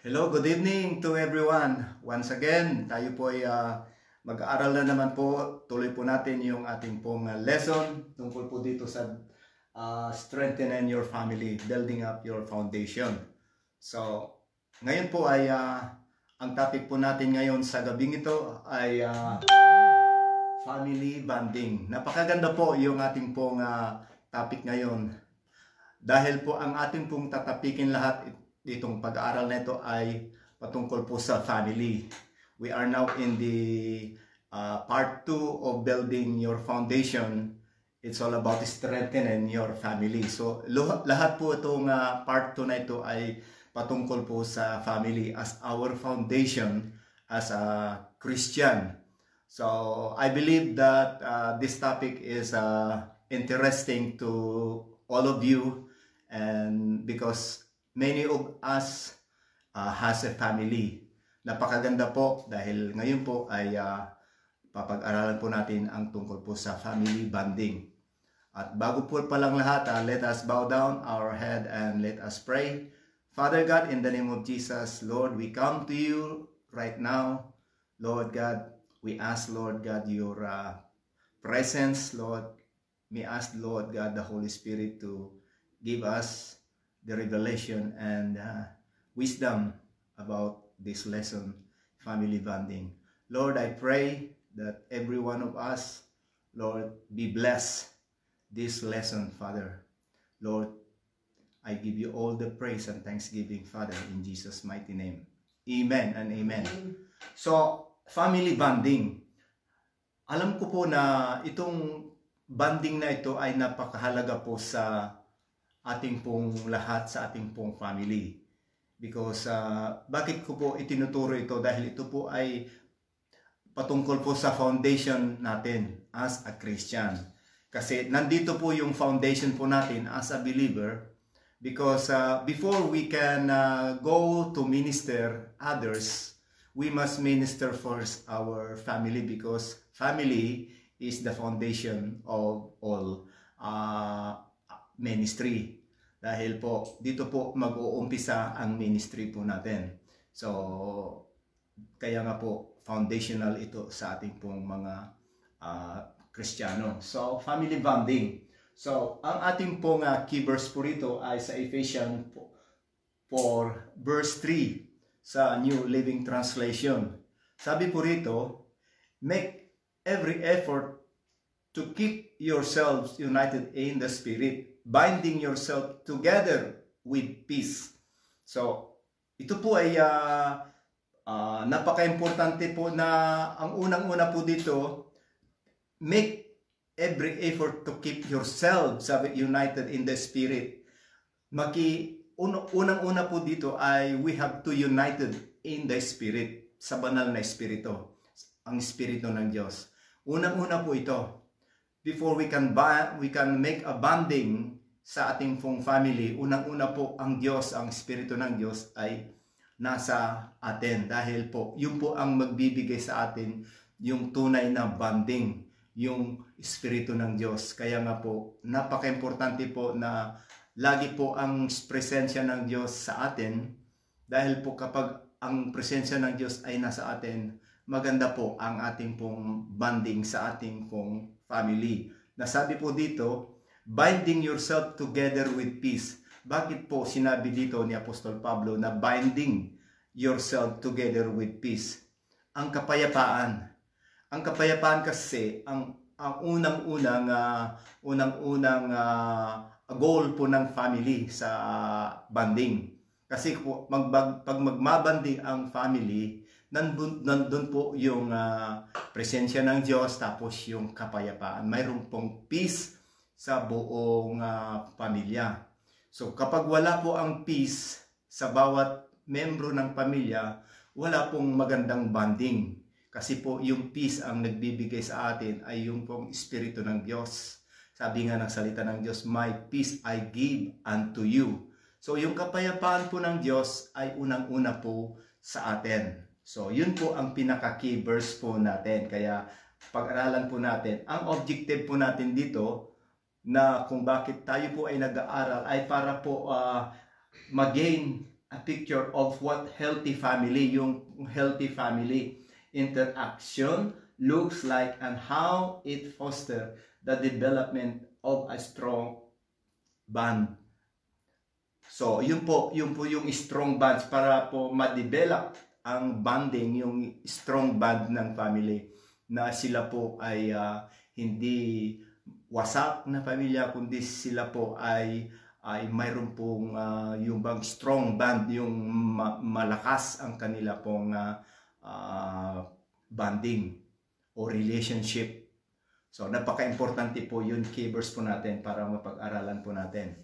Hello, good evening to everyone. Once again, tayo po ay mag-aaral na naman po. Tuloy po natin yung ating pong lesson tungkol po dito sa strengthening your family, building up your foundation. So, ngayon po ay ang topic po natin ngayon sa gabing ito ay family bonding. Napakaganda po yung ating pong topic ngayon. Dahil po ang ating pong tatapikin lahat ditong pag-aaral na ito ay patungkol po sa family. We are now in the part 2 of building your foundation. It's all about strengthening your family. So lahat po itong part 2 na ito ay patungkol po sa family as our foundation as a Christian. So I believe that this topic is interesting to all of you, and because many of us has a family. Napakaganda po dahil ngayon po ay papag-aralan po natin ang tungkol po sa family bonding. At bago po palang lahat, let us bow down our head and let us pray. Father God, in the name of Jesus, Lord, we come to you right now. Lord God, we ask, Lord God, your presence, Lord. We ask, Lord God, the Holy Spirit to give us the revelation and wisdom about this lesson, family bonding. Lord, I pray that every one of us, Lord, be blessed this lesson, Father. Lord, I give you all the praise and thanksgiving, Father, in Jesus' mighty name. Amen and amen. So, family bonding. Alam ko po na itong bonding na ito ay napakahalaga po sa ating pong lahat, sa ating pong family. Because bakit ko po itinuturo ito? Dahil ito po ay patungkol po sa foundation natin as a Christian. Kasi nandito po yung foundation po natin as a believer. Because before we can go to minister others, we must minister first our family, because family is the foundation of all ministry. Dahil po dito po mag-uumpisa ang ministry po natin. So kaya nga po foundational ito sa ating pong mga Kristiyano. So family bonding. So ang ating pong key verse po rito ay sa Ephesians 4 verse 3 sa New Living Translation. Sabi po rito, make every effort to keep yourselves united in the Spirit, binding yourself together with peace. So, ito po ay napaka-importante po na ang unang-una po dito, make every effort to keep yourselves united in the Spirit. Unang-una po dito ay we have to united in the Spirit, sa banal na Espiritu, ang Espiritu ng Diyos. Unang-una po ito. Before we can make a bonding sa ating pong family, unang-una po ang Diyos, ang Espiritu ng Diyos ay nasa atin. Dahil po, yun po ang magbibigay sa atin yung tunay na bonding, yung Espiritu ng Diyos. Kaya nga po, napaka-importante po na lagi po ang presensya ng Diyos sa atin. Dahil po kapag ang presensya ng Diyos ay nasa atin, maganda po ang ating pong bonding sa ating pong family. Nasabi po dito, binding yourself together with peace. Bakit po sinabi dito ni Apostol Pablo na binding yourself together with peace? Ang kapayapaan. Ang kapayapaan kasi ang unang-unang goal po ng family sa bonding. Kasi pag magmabanding ang family, nandun po yung presensya ng Diyos, tapos yung kapayapaan. Mayroon pong peace sa buong pamilya. So kapag wala po ang peace sa bawat membro ng pamilya, wala pong magandang bonding. Kasi po yung peace ang nagbibigay sa atin ay yung pong Espiritu ng Diyos. Sabi nga ng salita ng Diyos, my peace I give unto you. So yung kapayapaan po ng Diyos ay unang-una po sa atin. So, yun po ang pinaka-key verse po natin. Kaya, pag-aralan po natin. Ang objective po natin dito, na kung bakit tayo po ay nag-aaral, ay para po mag-gain a picture of what healthy family, yung healthy family interaction looks like and how it fosters the development of a strong bond. So, yun po yung strong bonds para po ma-develop ang bonding, yung strong bond ng family na sila po ay hindi wasak na pamilya, kundi sila po ay mayroon pong yung bang strong bond, yung malakas ang kanila pong bonding o relationship. So, napaka-importante po yun, keywords po natin para mapag-aralan po natin.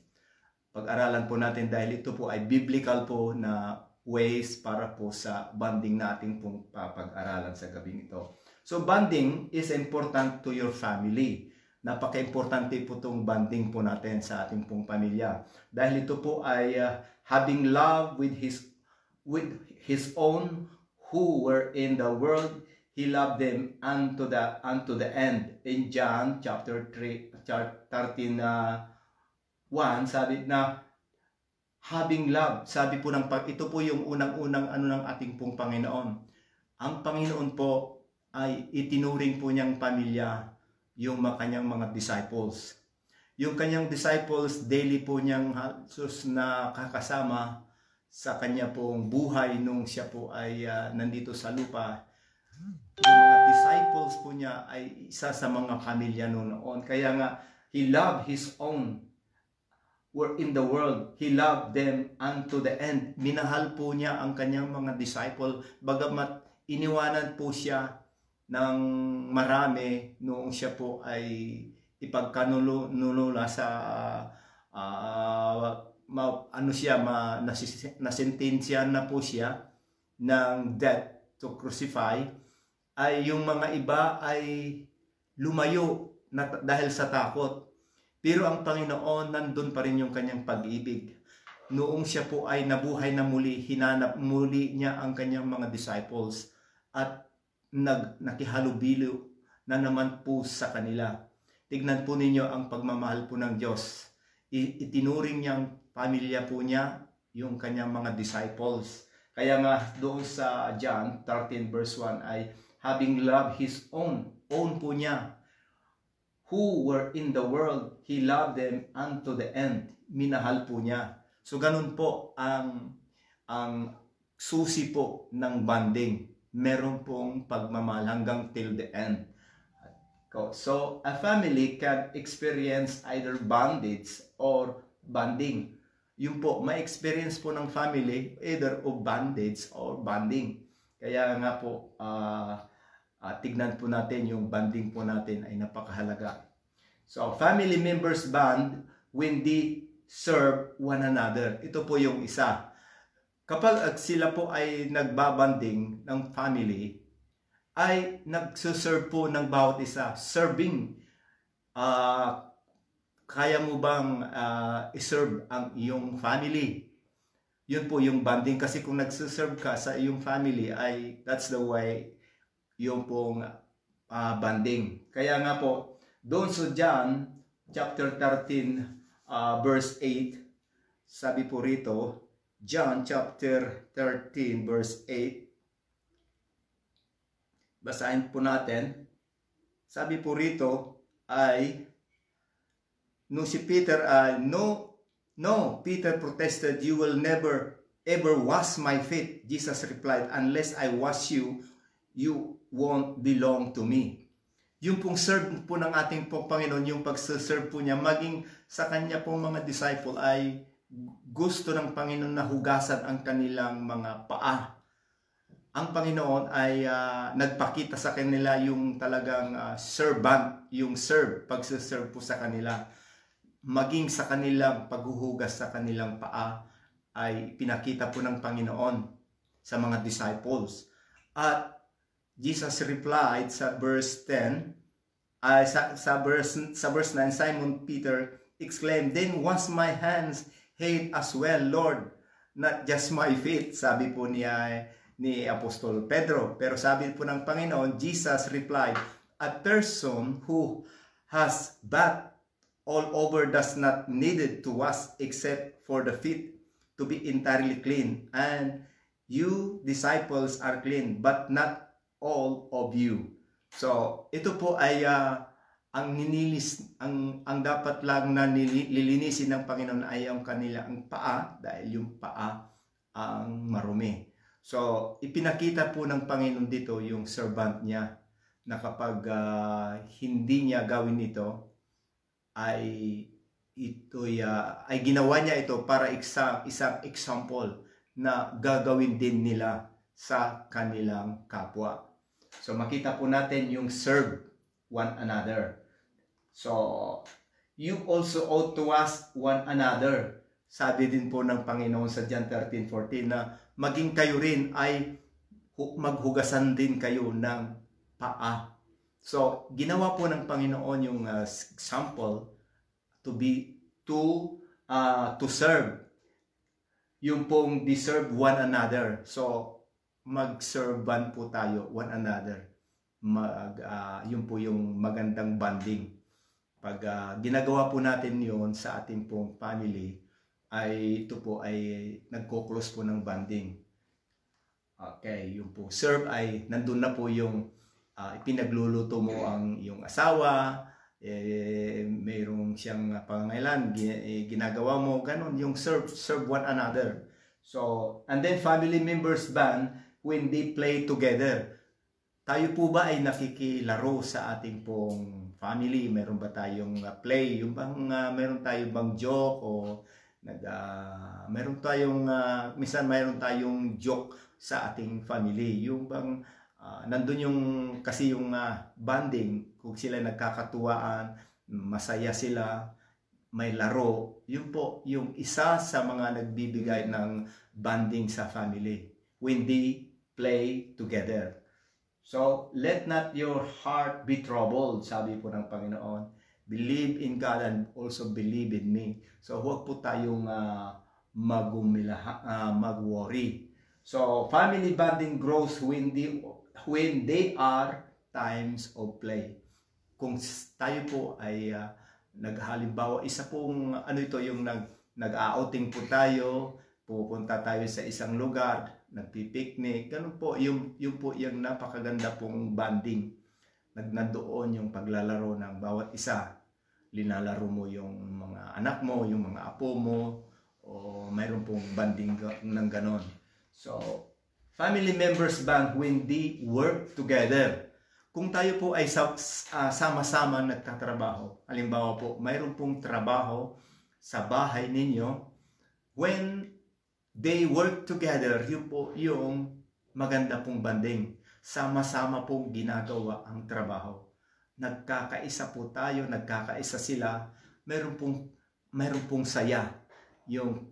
Pag-aralan po natin dahil ito po ay biblical po na ways para po sa bonding na ating pong papag-aralan sa gabing ito. So, bonding is important to your family. Napaka-importante po itong bonding po natin sa ating pong pamilya. Dahil ito po ay having love with his own who were in the world, he loved them unto the end. In John chapter 13, 1, sabi na having love, sabi po ito po yung unang-unang ng ating pong Panginoon. Ang Panginoon po ay itinuring po niyang pamilya yung kanyang mga disciples. Yung kanyang disciples, daily po niyang halos na kakasama sa kanya pong buhay nung siya po ay nandito sa lupa. Yung mga disciples po niya ay isa sa mga pamilya noon. Kaya nga, he loved his own were in the world. He loved them unto the end. Minahal po niya ang kanyang mga disciple. Bagamat iniwanan po siya ng marami noong siya po ay ipagkanulula sa nasentensyahan na po siya ng death to crucify, ay yung mga iba ay lumayo dahil sa takot. Pero ang Panginoon, nandun pa rin yung kanyang pag-ibig. Noong siya po ay nabuhay na muli, hinanap muli niya ang kanyang mga disciples at nakihalubilo na naman po sa kanila. Tignan po ninyo ang pagmamahal po ng Diyos. Itinuring niyang pamilya po niya yung kanyang mga disciples. Kaya nga doon sa John 13 verse 1 ay having loved his own po niya, who were in the world, he loved them unto the end. Minahal po niya. So ganun po ang susi po ng bonding. Meron pong pagmamahal hanggang till the end. So a family can experience either bondage or bonding. Yun po, ma-experience po ng family either of bondage or bonding. Kaya nga po, tignan po natin yung bonding po natin ay napakahalaga. So, family members bond when they serve one another. Ito po yung isa. Kapag sila po ay nagbabanding ng family, ay nagsuserve po ng bawat isa. Serving. Kaya mo bang iserve ang iyong family? Yun po yung bonding. Kasi kung nagsuserve ka sa iyong family, ay that's the way yung pong bonding. Kaya nga po, doon sa John chapter 13 verse 8, sabi po rito, John chapter 13 verse 8, basahin po natin. Sabi po rito ay, no si Peter, no, Peter protested, you will never ever wash my feet. Jesus replied, unless I wash you, you won't belong to me. Yung pong serve po ng ating po Panginoon, yung pagsaserve po niya, maging sa kanya pong mga disciple ay gusto ng Panginoon na hugasan ang kanilang mga paa. Ang Panginoon ay nagpakita sa kanila yung talagang servant, yung pagsaserve po sa kanila. Maging sa kanilang paghuhugas sa kanilang paa ay pinakita po ng Panginoon sa mga disciples. At Jesus replied sa verse 10, sa verse 9, Simon Peter exclaimed, then wash my hands, head as well, Lord, not just my feet. Sabi po ni Apostol Pedro. Pero sabi po ng Panginoon, Jesus replied, a person who has bathed all over does not need to wash except for the feet, to be entirely clean, and you disciples are clean, but not all of you. So ito po ay ang dapat lang na lilinisin ng Panginoon ay ang kanilang paa, dahil yung paa ang marumi. So ipinakita po ng Panginoon dito yung servant niya na kapag hindi niya gawin ito ay ginawa niya ito para isang example na gagawin din nila sa kanilang kapwa. So makita po natin yung serve one another. So you also ought to ask one another. Sabi din po ng Panginoon sa John 13:14 na maging kayo rin ay maghugasan din kayo ng paa. So ginawa po ng Panginoon yung example to serve, yung pong deserve one another. So mag-servan po tayo one another. Yun po yung magandang bonding. Pag ginagawa po natin yon sa ating pong family, ay ito po ay nagko-close po ng bonding. Okay, yun po. Serve ay nandun na po yung ipinagluluto mo ang iyong asawa, mayroong siyang pangangailan, ginagawa mo, ganun, yung serve one another. So, and then family members band when they play together. Tayo po ba ay nakikilaro sa ating pong family? Meron ba tayong play? Yung bang meron tayong bang joke o meron tayong minsan mayroon tayong joke sa ating family? Yung bang nandun yung kasi yung bonding, kung sila nagkakatuwaan, masaya sila, may laro, yun po yung isa sa mga nagbibigay ng bonding sa family when they play together. So let not your heart be troubled, sabi po ng Panginoon. Believe in God and also believe in me. So huwag po tayong mag-worry. So family bonding grows when they are times of play. Kung tayo po ay naghalimbawa, isa pong yung nag-outing po tayo, pupunta tayo sa isang lugar, nagpipiknik, ganun po, yung po yung napakaganda pong bonding. Nandoon yung paglalaro ng bawat isa. Linalaro mo yung mga anak mo, yung mga apo mo, o mayroon pong bonding ng ganon. So, family members band when they work together. Kung tayo po ay sama-sama nagtatrabaho, halimbawa po, mayroon pong trabaho sa bahay ninyo, when they work together, yun po yung maganda pong banding. Sama-sama pong ginagawa ang trabaho. Nagkakaisa po tayo, nagkakaisa sila, mayroon pong saya, yung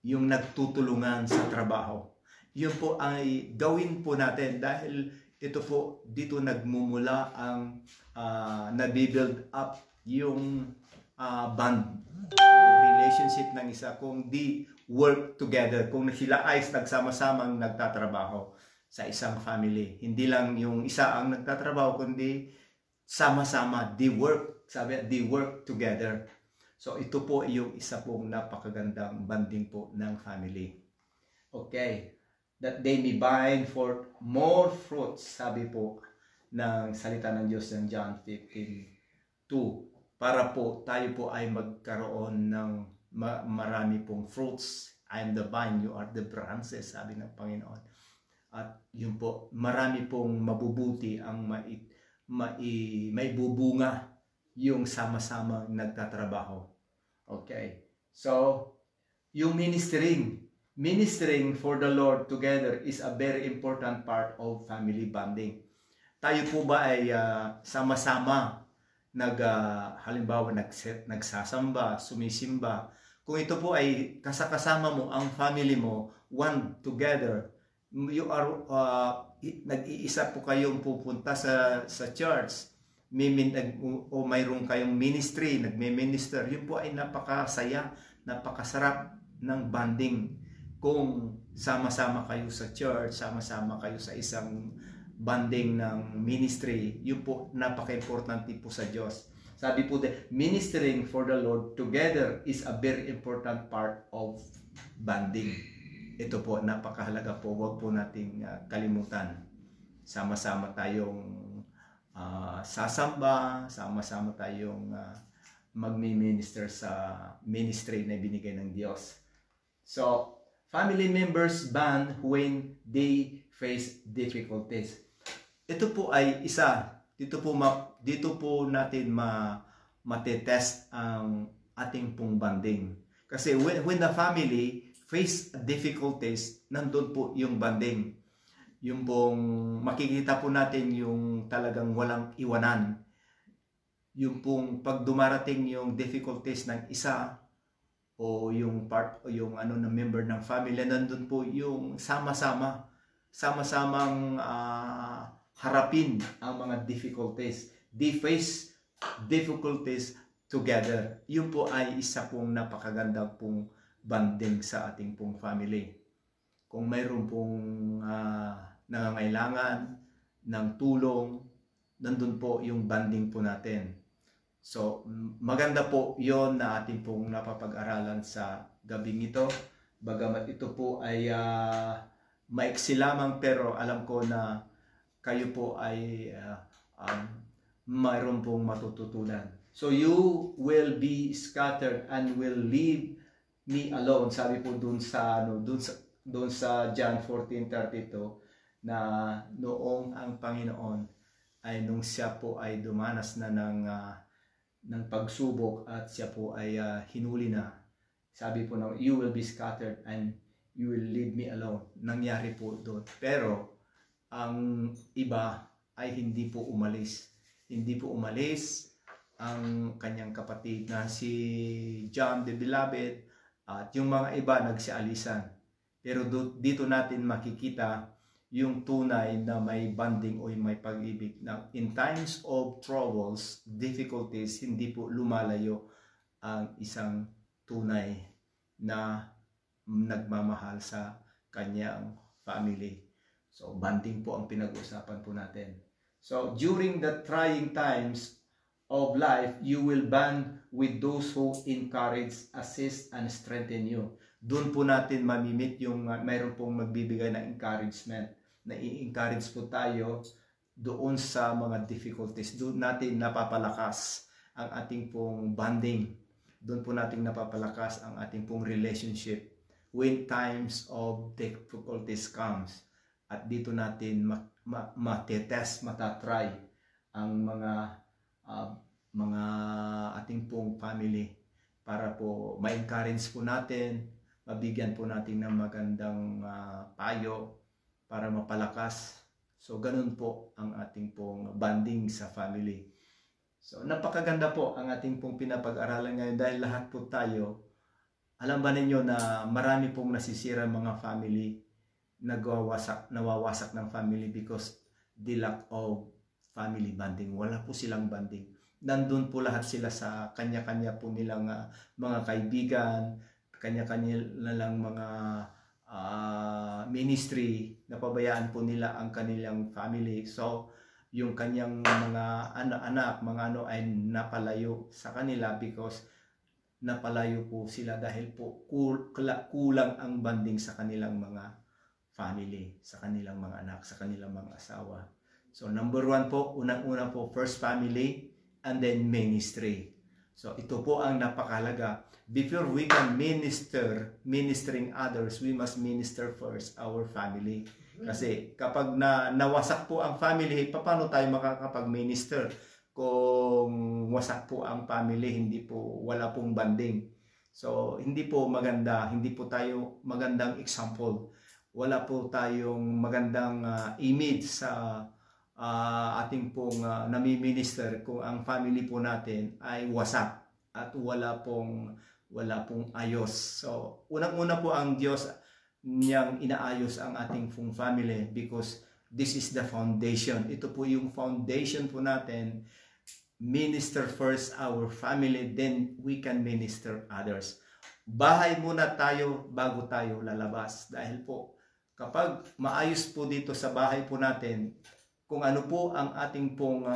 nagtutulungan sa trabaho. Yun po ay gawin po natin dahil ito po, dito nagmumula ang nabibuild up yung bond, relationship ng isa, kung di work together, kung sila ay nagsama-samang nagtatrabaho sa isang family. Hindi lang yung isa ang nagtatrabaho, kundi sama-sama, they work, sabi, they work together. So ito po yung isa pong napakagandang bonding po ng family. Okay. That they may bind for more fruits, sabi po ng salita ng Diyos ng John 15:2, para po tayo po ay magkaroon ng marami pong fruits. I am the vine, you are the branches, sabi ng Panginoon. At yun po, marami pong mabubuti ang may bubunga yung sama-sama nagtatrabaho. Okay. So, yung ministering for the Lord together is a very important part of family bonding. Tayo po ba ay sama-sama halimbawa nagsasamba, sumisimba? Kung ito po ay kasama mo ang family mo, one together, you are nag-iisa po kayong pupunta sa church, o mayroon kayong ministry, nagme-minister, yun po ay napakasaya, napakasarap ng bonding. Kung sama-sama kayo sa church, sama-sama kayo sa isang bonding ng ministry, yun po napaka-importante po sa Diyos. Sabi po ministering for the Lord together is a very important part of banding. Ito po, napakahalaga po. Huwag po nating kalimutan. Sama-sama tayong sasamba, sama-sama tayong magmi-minister sa ministry na binigay ng Diyos. So, family members bond when they face difficulties. Ito po ay isa. Dito po natin matetest ang ating pong bonding. Kasi when the family face difficulties, nandun po yung bonding. Yung pong makikita po natin yung talagang walang iwanan. Yung pong pag dumarating yung difficulties ng isa o yung na member ng family, nandun po yung sama-samang harapin ang mga difficulties. They face difficulties together. Yun po ay isa pong napakaganda pong banding sa ating pong family. Kung mayroon pong nangangailangan ng tulong, nandun po yung banding po natin. So, maganda po yon na ating pong napapag-aralan sa gabing ito. Bagamat ito po ay maiksi lamang, pero alam ko na kayo po ay mayroon pong matututunan. So, you will be scattered and will leave me alone. Sabi po dun sa John 14:32 na noong ang Panginoon ay nung siya po ay dumanas na ng pagsubok at siya po ay hinuli na. Sabi po na, you will be scattered and you will leave me alone. Nangyari po doon. Pero ang iba ay hindi po umalis. Hindi po umalis ang kanyang kapatid na si John the Beloved at yung mga iba nagsialisan. Pero dito natin makikita yung tunay na may bonding o may pag-ibig na in times of troubles, difficulties, hindi po lumalayo ang isang tunay na nagmamahal sa kanyang family. So, bonding po ang pinag-uusapan po natin. So, during the trying times of life, you will bond with those who encourage, assist, and strengthen you. Doon po natin mamimit yung mayroon pong magbibigay na encouragement. Na-i-encourage po tayo doon sa mga difficulties. Doon natin napapalakas ang ating pong bonding. Doon po natin napapalakas ang ating pong relationship when times of difficulties comes. At dito natin matetest, matatry ang mga ating pong family para po ma-encourage po natin, mabigyan po natin ng magandang payo para mapalakas. So, ganun po ang ating pong bonding sa family. So, napakaganda po ang ating pong pinapag-aralan ngayon dahil lahat po tayo, alam ba ninyo na marami pong nasisira mga family, nawawasak ng family because the lack of family bonding. Wala po silang bonding. Nandun po lahat sila sa kanya-kanya po nilang mga kaibigan, kanya-kanya lang mga ministry, napabayaan po nila ang kanilang family. So, yung kanyang mga anak, mga ay napalayo sa kanila because napalayo po sila dahil po kulang ang bonding sa kanilang mga family, sa kanilang mga anak, sa kanilang mga asawa. So, number one po, unang-una po, first family, and then ministry. So, ito po ang napakahalaga. Before we can ministering others, we must minister first our family. Kasi kapag nawasak po ang family, paano tayo makakapag-minister? Kung wasak po ang family, wala pong bonding. So, hindi po maganda, hindi po tayo magandang example. Wala po tayong magandang image sa ating pong nami-minister kung ang family po natin ay wasak at wala pong ayos. So, unang-una po ang Diyos niyang inaayos ang ating pong family because this is the foundation. Ito po yung foundation po natin. Minister first our family, then we can minister others. Bahay muna tayo bago tayo lalabas. Dahil po, kapag maayos po dito sa bahay po natin, kung ano po ang ating pong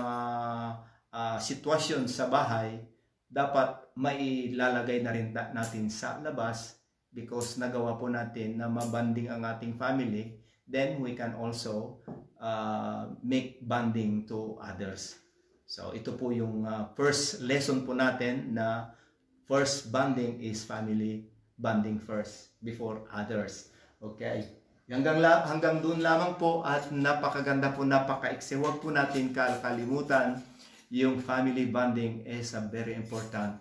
sitwasyon sa bahay, dapat mailalagay na rin natin sa labas because nagawa po natin na mabanding ang ating family, then we can also make bonding to others. So ito po yung first lesson po natin, na first bonding is family bonding first before others. Okay. Hanggang doon lamang po, at napakaganda po, napakaiksi. Huwag po natin kalimutan yung family bonding is a very important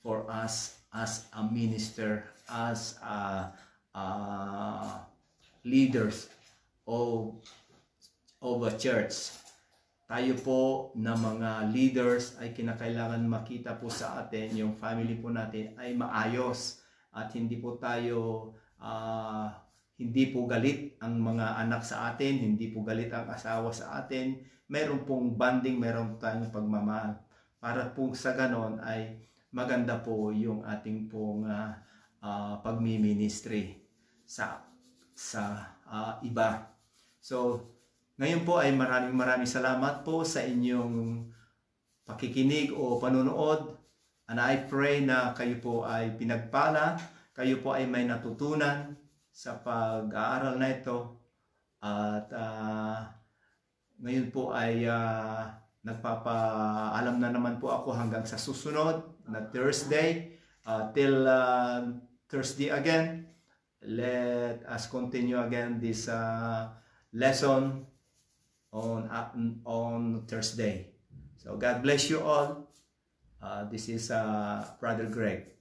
for us as a minister, as a leaders of a church. Tayo po na mga leaders ay kinakailangan makita po sa atin yung family po natin ay maayos, at hindi po tayo hindi po galit ang mga anak sa atin, hindi po galit ang asawa sa atin. Meron pong bonding, meron tayong pagmamahal. Para po sa ganon ay maganda po yung ating pong pagmi-ministry sa iba. So, ngayon po ay maraming salamat po sa inyong pakikinig o panonood. And I pray na kayo po ay pinagpala, kayo po ay may natutunan sa pag-aaral na ito. At ngayon po ay nagpapaalam na naman po ako hanggang sa susunod na Thursday. Till Thursday again, let us continue again this lesson on Thursday. So God bless you all. This is Brother Greg.